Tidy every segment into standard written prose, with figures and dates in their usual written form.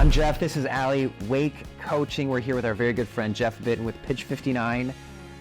I'm Jeff, this is Allie, Wake Coaching. We're here with our very good friend, Jeff Bitten with Pitch 59.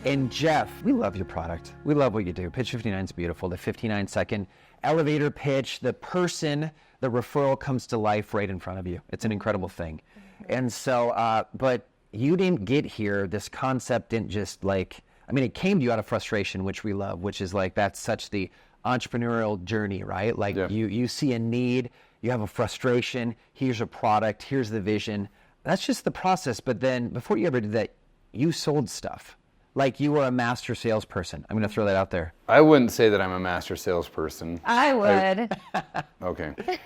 And Jeff, we love your product. We love what you do. Pitch 59 is beautiful. The 59-second elevator pitch, the person, the referral comes to life right in front of you. It's an incredible thing. And so, but you didn't get here, this concept didn't just it came to you out of frustration, which we love, which is that's such the entrepreneurial journey, right? You see a need, you have a frustration, here's a product, here's the vision. That's just the process. But then before you ever did that, you sold stuff. You were a master salesperson. I'm going to throw that out there. I wouldn't say that I'm a master salesperson. I would. Okay.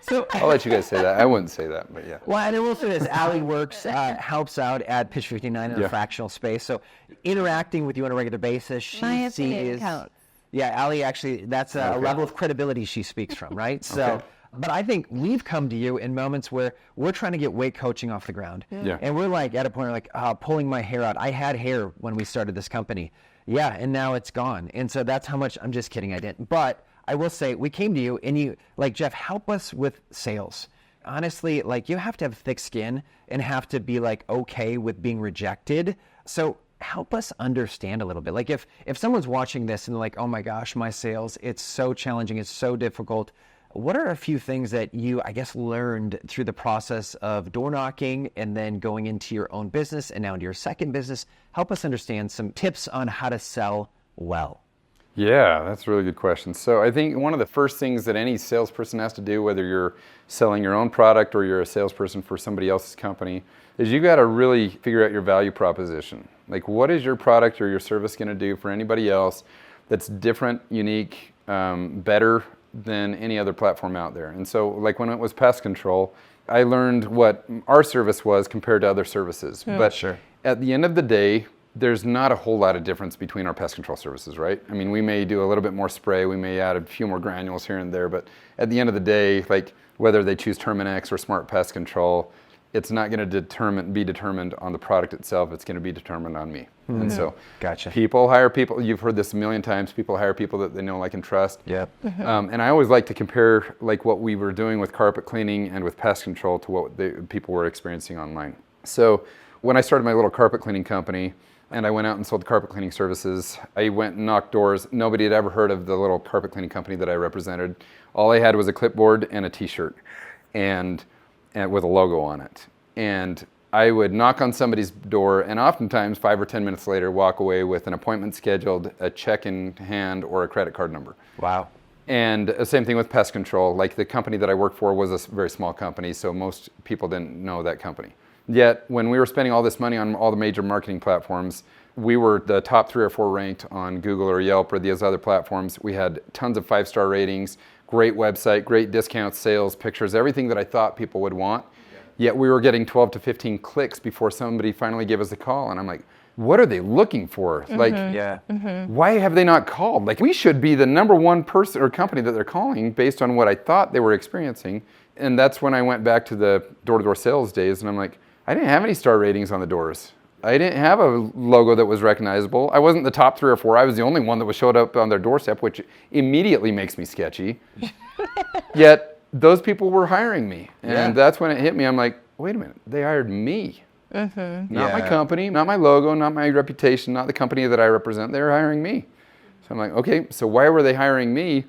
So I'll let you guys say that. I wouldn't say that, but yeah. Well, and I will say this, Allie works, helps out at Pitch 59 in the fractional space. So interacting with you on a regular basis, My she opinion sees... counts. Yeah, Allie, actually, that's a level of credibility she speaks from, right? So, but I think we've come to you in moments where we're trying to get Wake Coaching off the ground. Yeah. And we're at a point pulling my hair out. I had hair when we started this company. Yeah, and now it's gone. And so that's how much, I'm just kidding, I didn't. But I will say, we came to you and you, Jeff, help us with sales. Honestly, you have to have thick skin and have to be okay with being rejected. So help us understand a little bit. If someone's watching this and they're oh my gosh, my sales, it's so challenging, it's so difficult. What are a few things that you, learned through the process of door knocking and then going into your own business and now into your second business? Help us understand some tips on how to sell well. Yeah, that's a really good question. So I think one of the first things that any salesperson has to do, whether you're selling your own product or you're a salesperson for somebody else's company, is you got to really figure out your value proposition. What is your product or your service going to do for anybody else that's different, unique, better than any other platform out there? And so when it was pest control, I learned what our service was compared to other services. But Sure. At the end of the day, there's not a whole lot of difference between our pest control services, right? I mean, we may do a little bit more spray, we may add a few more granules here and there, but at the end of the day, whether they choose Terminix or Smart Pest Control, it's not going to be determined on the product itself. It's going to be determined on me. Mm-hmm. And so Gotcha. People hire people. You've heard this a million times. People hire people that they know, like, and trust. Yep. Mm-hmm. And I always like to compare what we were doing with carpet cleaning and with pest control to what people were experiencing online. So when I started my little carpet cleaning company and I went out and sold carpet cleaning services, I went and knocked doors. Nobody had ever heard of the little carpet cleaning company that I represented. All I had was a clipboard and a t-shirt and with a logo on it. And I would knock on somebody's door and oftentimes 5 or 10 minutes later walk away with an appointment scheduled, a check in hand, or a credit card number. Wow. And same thing with pest control. The company that I worked for was a very small company, so most people didn't know that company. Yet when we were spending all this money on all the major marketing platforms, we were the top 3 or 4 ranked on Google or Yelp or these other platforms. We had tons of 5-star ratings, great website, great discounts, sales, pictures, everything that I thought people would want. Yet we were getting 12 to 15 clicks before somebody finally gave us a call. And I'm like, what are they looking for? Why have they not called? We should be the number one person or company that they're calling based on what I thought they were experiencing. And that's when I went back to the door-to-door sales days. And I'm like, I didn't have any star ratings on the doors. I didn't have a logo that was recognizable. I wasn't the top 3 or 4. I was the only one that showed up on their doorstep, which immediately makes me sketchy. Yet those people were hiring me. And that's when it hit me. I'm like, wait a minute, they hired me. Mm-hmm. Not my company, not my logo, not my reputation, not the company that I represent. They're hiring me. So I'm like, okay, so why were they hiring me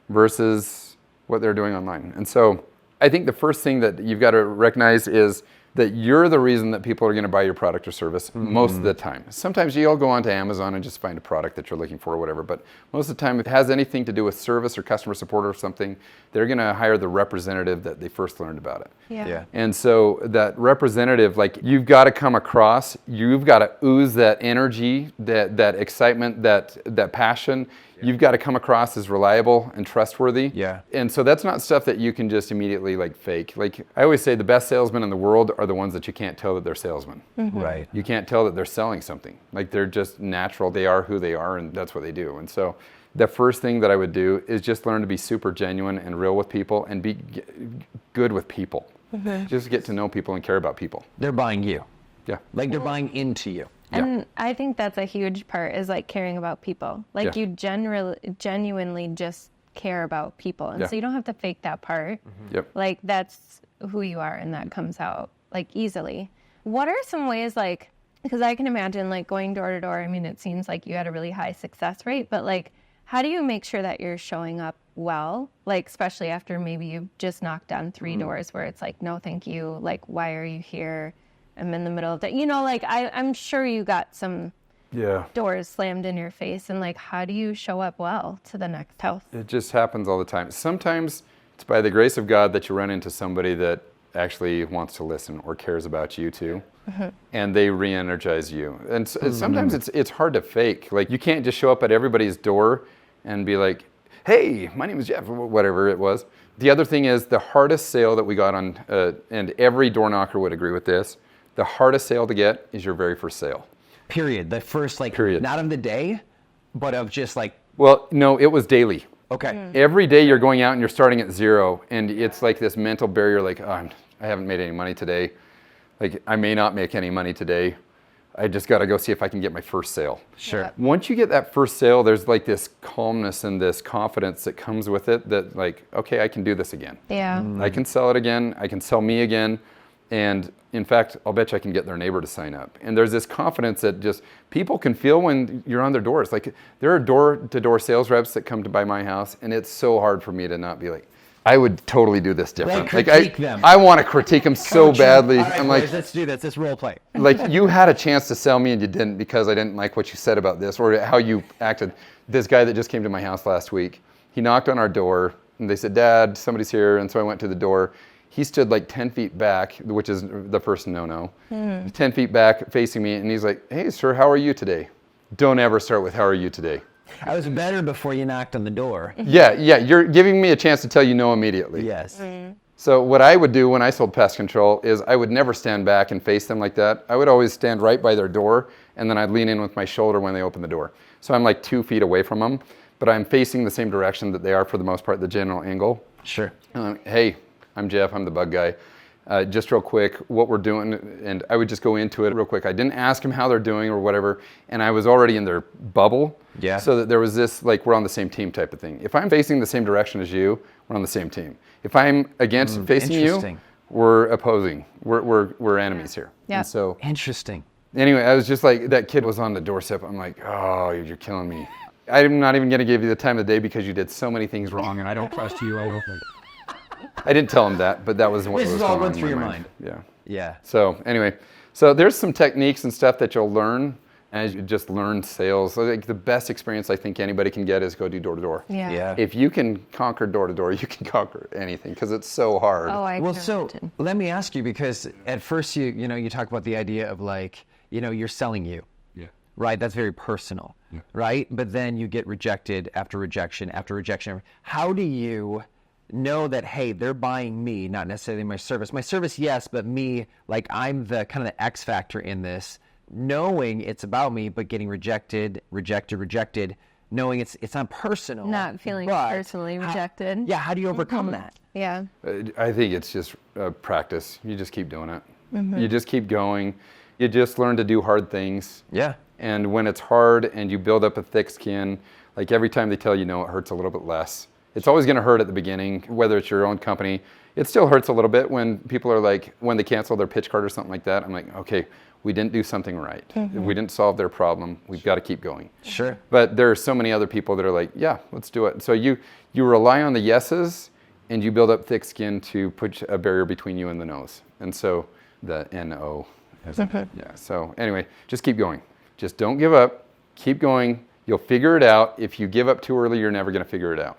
versus what they're doing online? And so I think the first thing that you've got to recognize is that you're the reason that people are going to buy your product or service most of the time. Sometimes you'll go onto Amazon and just find a product that you're looking for or whatever, but most of the time if it has anything to do with service or customer support or something, they're going to hire the representative that they first learned about it. Yeah. And so that representative, you've got to come across, you've got to ooze that energy, that excitement, that passion. You've got to come across as reliable and trustworthy. Yeah. And so that's not stuff that you can just immediately fake. I always say the best salesmen in the world are the ones that you can't tell that they're salesmen. Mm-hmm. Right. You can't tell that they're selling something. They're just natural. They are who they are, and that's what they do. And so the first thing that I would do is just learn to be super genuine and real with people and be good with people. Mm-hmm. Just get to know people and care about people. They're buying you. Yeah. They're buying into you. And I think that's a huge part is caring about people. You genuinely just care about people. And so you don't have to fake that part. Mm-hmm. Yep. who you are, and that comes out like easily. What are some ways, like, because I can imagine like going door to door, I mean, it seems like you had a really high success rate, but like, how do you make sure that you're showing up well? Like, especially after maybe you've just knocked on 3 doors where it's like, no, thank you. Like, why are you here? I'm in the middle of the, you know, like I'm sure you got some doors slammed in your face, and like, how do you show up well to the next house? It just happens all the time. Sometimes it's by the grace of God that you run into somebody that actually wants to listen or cares about you too. And they re-energize you. And sometimes it's hard to fake. Like, you can't just show up at everybody's door and be like, hey, my name is Jeff, whatever it was. The other thing is, the hardest sale that we got on, and every door knocker would agree with this, the hardest sale to get is your very first sale. Period. The first, like, Period. not of the day, but of just like, Well, no, it was daily. okay. Every day you're going out and you're starting at 0, and it's like this mental barrier, like, oh, I haven't made any money today. Like, I may not make any money today. I just got to go see if I can get my first sale. Sure. Yeah. Once you get that first sale, there's like this calmness and this confidence that comes with it that, like, okay, I can do this again. Yeah. I can sell it again. I can sell me again. And in fact, I'll bet you I can get their neighbor to sign up. And there's this confidence that just people can feel when you're on their doors. Like, there are door-to-door sales reps that come to buy my house, and it's so hard for me to not be like, I would totally do this different. Like, critique them. I want to critique them so badly. All right, I'm like, boys, let's do this. This role play. like, you had a chance to sell me and you didn't because I didn't like what you said about this or how you acted. This guy that just came to my house last week, he knocked on our door and they said, Dad, somebody's here. And so I went to the door. He stood like 10 feet back, which is the first no-no, 10 feet back facing me. And he's like, hey, sir, how are you today? Don't ever start with how are you today. I was better before you knocked on the door. Yeah, you're giving me a chance to tell you no immediately. Yes. So what I would do when I sold pest control is I would never stand back and face them like that. I would always stand right by their door, and then I'd lean in with my shoulder when they open the door. So I'm like 2 feet away from them, but I'm facing the same direction that they are for the most part, the general angle. Sure. Hey, I'm Jeff, I'm the bug guy. Just real quick, what we're doing, and I would just go into it real quick. I didn't ask them how they're doing or whatever, and I was already in their bubble. Yeah. So that there was this, like, we're on the same team type of thing. If I'm facing the same direction as you, we're on the same team. If I'm against facing you, interesting. we're opposing. We're enemies here. Yeah. And so Interesting. anyway, I was just like, that kid was on the doorstep. I'm like, oh, you're killing me. I'm not even going to give you the time of the day because you did so many things wrong, and I don't trust you. I didn't tell him that, but that was what This was is all going went on in through my your mind. Yeah. Yeah. So anyway, so there's some techniques and stuff that you'll learn as you just learn sales. So, like, the best experience I think anybody can get is go do door to door. Yeah. Yeah. If you can conquer door to door, you can conquer anything because it's so hard. Oh, I Well, can so imagine. let me ask you, because at first you talk about the idea of, like, you're selling you. Yeah. Right? That's very personal. Yeah. Right? But then you get rejected after rejection after rejection. How do you know that, hey, they're buying me, not necessarily my service? My service, yes, but me, like, I'm the kind of the X factor in this, knowing it's about me, but getting rejected, knowing it's not personal. Not feeling but personally rejected. Yeah, how do you overcome that? Yeah. I think it's just practice. You just keep doing it. You just keep going. You just learn to do hard things. Yeah. And when it's hard and you build up a thick skin, like, every time they tell you no, it hurts a little bit less. It's always going to hurt at the beginning, whether it's your own company. It still hurts a little bit when people are like, when they cancel their pitch card or something like that. I'm like, okay, we didn't do something right. We didn't solve their problem. We've got to keep going. Sure. But there are so many other people that are like, yeah, let's do it. So you rely on the yeses, and you build up thick skin to put a barrier between you and the no's. And so the N-O. Yeah. So anyway, just keep going. Just don't give up. Keep going. You'll figure it out. If you give up too early, you're never going to figure it out.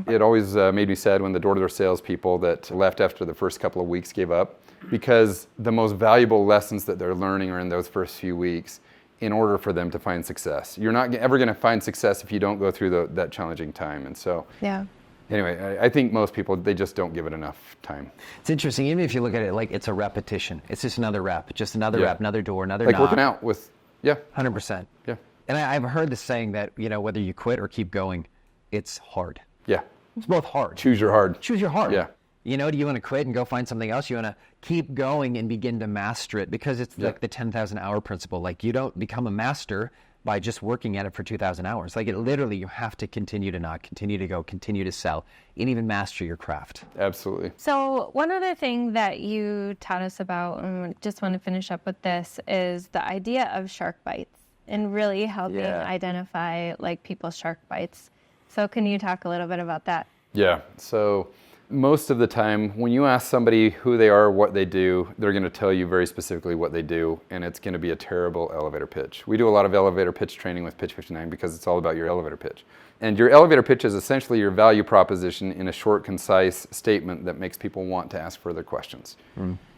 It always made me sad when the door-to-door salespeople that left after the first couple of weeks gave up, because the most valuable lessons that they're learning are in those first few weeks in order for them to find success. You're not ever going to find success if you don't go through that challenging time. And so Yeah. anyway, I think most people, they just don't give it enough time. It's interesting, even if you look at it like it's a repetition. It's just another rep, just another Yeah. rep, another door, another Like knock. working out with, yeah, 100%. yeah, And I've heard the saying that, whether you quit or keep going, it's hard. yeah. It's both hard. Choose your hard. Choose your hard. Yeah. Do you want to quit and go find something else? You want to keep going and begin to master it, because it's like the 10,000 hour principle. Like, you don't become a master by just working at it for 2,000 hours. Like, it literally, you have to continue to knock, continue to go, continue to sell, and even master your craft. Absolutely. So one other thing that you taught us about, and I just want to finish up with this, is the idea of shark bites and really helping identify like people's shark bites. So can you talk a little bit about that? Yeah. So most of the time, when you ask somebody who they are, what they do, they're going to tell you very specifically what they do, and it's going to be a terrible elevator pitch. We do a lot of elevator pitch training with Pitch 59 because it's all about your elevator pitch. And your elevator pitch is essentially your value proposition in a short, concise statement that makes people want to ask further questions.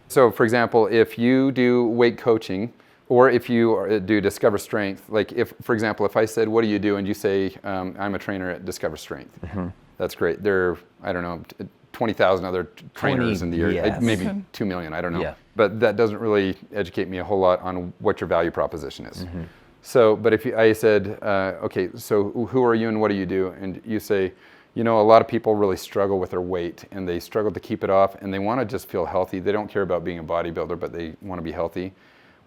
So, for example, if you do weight coaching, or if you do Discover Strength, like if, for example, if I said, what do you do? And you say, I'm a trainer at Discover Strength. That's great. There are, I don't know, 20,000 other trainers in the area, yes. maybe 2 million, I don't know. Yeah. But that doesn't really educate me a whole lot on what your value proposition is. So, but if I said, okay, so who are you and what do you do? And you say, you know, a lot of people really struggle with their weight and they struggle to keep it off and they want to just feel healthy. They don't care about being a bodybuilder, but they want to be healthy.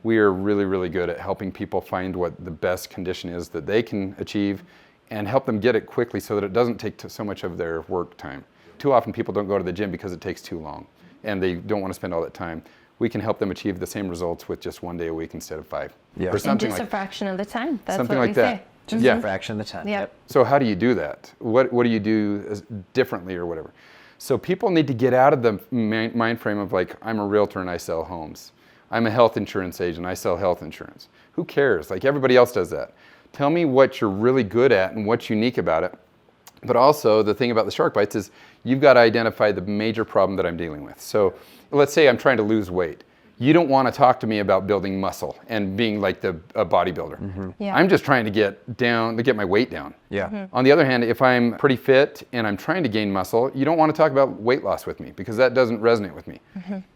We are really, really good at helping people find what the best condition is that they can achieve and help them get it quickly so that it doesn't take so much of their work time. Too often people don't go to the gym because it takes too long and they don't want to spend all that time. We can help them achieve the same results with just 1 day a week instead of 5. Yeah. Or In something just like a fraction of the time. That's something what like we that. say. Just Yeah. a fraction of the time. Yep. So how do you do that? What do you do differently or whatever? So people need to get out of the mind frame of like, I'm a realtor and I sell homes. I'm a health insurance agent, I sell health insurance. Who cares? Like everybody else does that. Tell me what you're really good at and what's unique about it. But also the thing about the shark bites is you've got to identify the major problem that I'm dealing with. So let's say I'm trying to lose weight. You don't want to talk to me about building muscle and being like a bodybuilder. Yeah. I'm just trying to get my weight down. Yeah. On the other hand, if I'm pretty fit and I'm trying to gain muscle, you don't want to talk about weight loss with me because that doesn't resonate with me.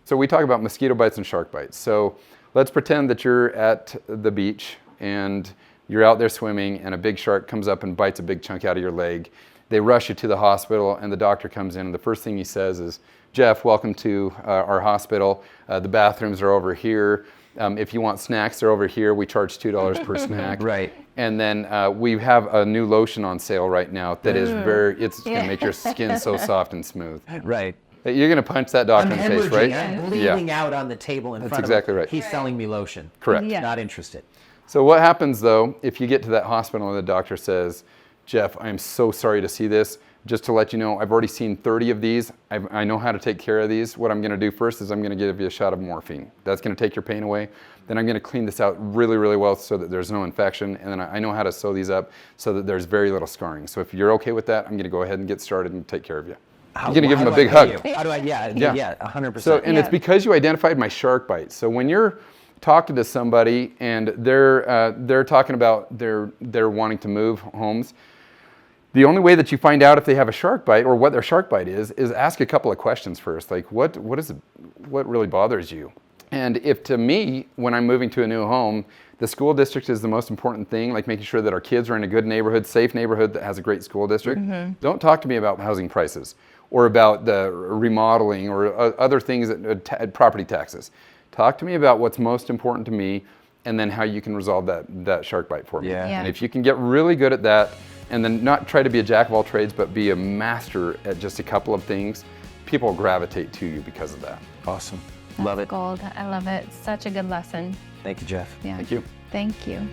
So we talk about mosquito bites and shark bites. So let's pretend that you're at the beach and you're out there swimming and a big shark comes up and bites a big chunk out of your leg. They rush you to the hospital and the doctor comes in and the first thing he says is, Jeff, welcome to our hospital. The bathrooms are over here. If you want snacks, they're over here. We charge $2 per snack. Right. And then we have a new lotion on sale right now that is it's going to make your skin so soft and smooth. Right. You're going to punch that doctor in the face, right? I'm bleeding out on the table in front of exactly him. right. He's selling me lotion. Correct. Yeah. Not interested. So what happens though, if you get to that hospital and the doctor says, Jeff, I'm so sorry to see this. Just to let you know, I've already seen 30 of these. I know how to take care of these. What I'm going to do first is I'm going to give you a shot of morphine. That's going to take your pain away. Then I'm going to clean this out really, really well so that there's no infection. And then I know how to sew these up so that there's very little scarring. So if you're okay with that, I'm going to go ahead and get started and take care of you. You're going to give them a big hug. How do I, yeah, 100%. So, and it's because you identified my shark bite. So when you're talking to somebody and they're talking about they're wanting to move homes, the only way that you find out if they have a shark bite or what their shark bite is ask a couple of questions first. Like, what really bothers you? And if to me, when I'm moving to a new home, the school district is the most important thing, like making sure that our kids are in a good neighborhood, safe neighborhood that has a great school district. Don't talk to me about housing prices or about the remodeling or other things, property taxes. Talk to me about what's most important to me and then how you can resolve that shark bite for me. Yeah. Yeah. And if you can get really good at that, and then not try to be a jack of all trades, but be a master at just a couple of things, people gravitate to you because of that. Awesome. That's Love it. gold. I love it. Such a good lesson. Thank you, Jeff. Yeah. Thank you. Thank you.